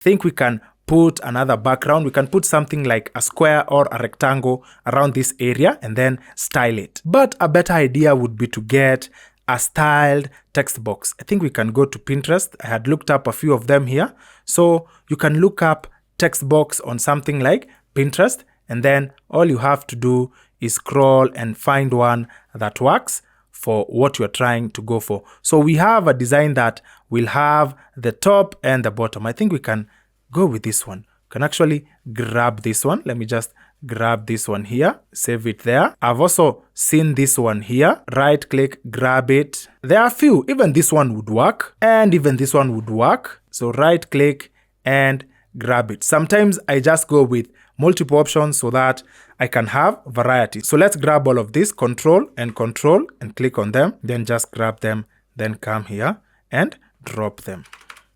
think we can put another background. We can put something like a square or a rectangle around this area and then style it. But a better idea would be to get a styled text box. I think we can go to Pinterest. I had looked up a few of them here. So you can look up text box on something like Pinterest, and then all you have to do is scroll and find one that works for what you're trying to go for. So we have a design that will have the top and the bottom. I think we can go with this one. You can actually grab this one. Let me just grab this one here, save it there. I've also seen this one here. Right click, grab it. There are a few. Even this one would work, and even this one would work. So right click and grab it. Sometimes I just go with multiple options so that I can have variety. So let's grab all of this, control and click on them, then just grab them, then come here and drop them.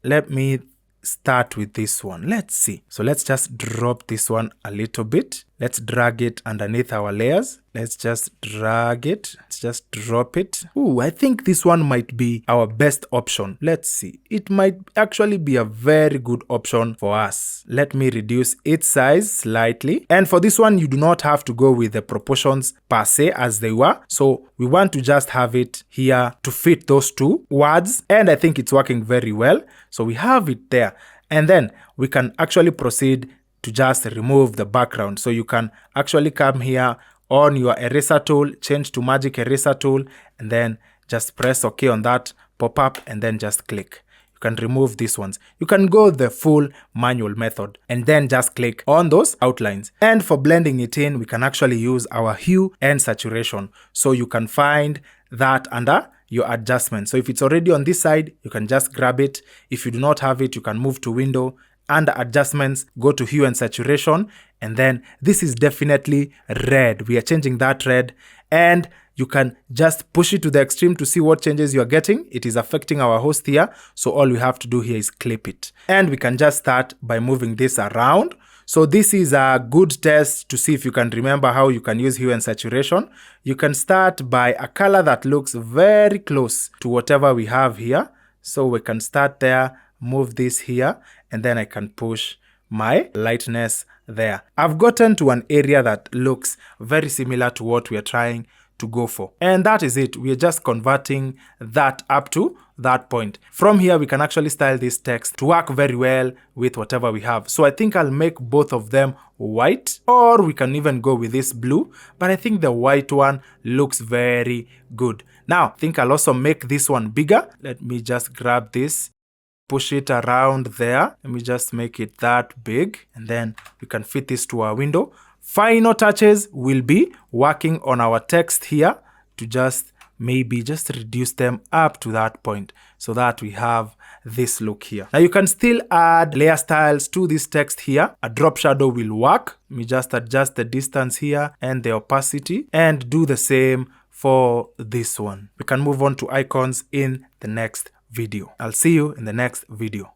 Let me start with this one. Let's see. So let's just drop this one a little bit. Let's drag it underneath our layers. Let's just drag it. Let's just drop it. Ooh, I think this one might be our best option. Let's see. It might actually be a very good option for us. Let me reduce its size slightly. And for this one, you do not have to go with the proportions per se as they were. So we want to just have it here to fit those two words. And I think it's working very well. So we have it there. And then we can actually proceed to just remove the background. So you can actually come here on your eraser tool, change to magic eraser tool, and then just press OK on that pop-up and then just click. You can remove these ones. You can go the full manual method and then just click on those outlines. And for blending it in, we can actually use our hue and saturation. So you can find that under your adjustment. So if it's already on this side, you can just grab it. If you do not have it, you can move to window, under adjustments, go to hue and saturation, and then this is definitely red. We are changing that red, and you can just push it to the extreme to see what changes you are getting. It is affecting our host here, so all we have to do here is clip it. And we can just start by moving this around. So this is a good test to see if you can remember how you can use hue and saturation. You can start by a color that looks very close to whatever we have here. So we can start there, move this here, and then I can push my lightness there. I've gotten to an area that looks very similar to what we are trying to go for. And that is it. We are just converting that up to that point. From here, we can actually style this text to work very well with whatever we have. So I think I'll make both of them white, or we can even go with this blue, but I think the white one looks very good. Now, I think I'll also make this one bigger. Let me just grab this, push it around there. Let me just make it that big, and then we can fit this to our window. Final touches will be working on our text here to just maybe just reduce them up to that point so that we have this look here. Now you can still add layer styles to this text here. A drop shadow will work. Let me just adjust the distance here and the opacity and do the same for this one. We can move on to icons in the next video. I'll see you in the next video.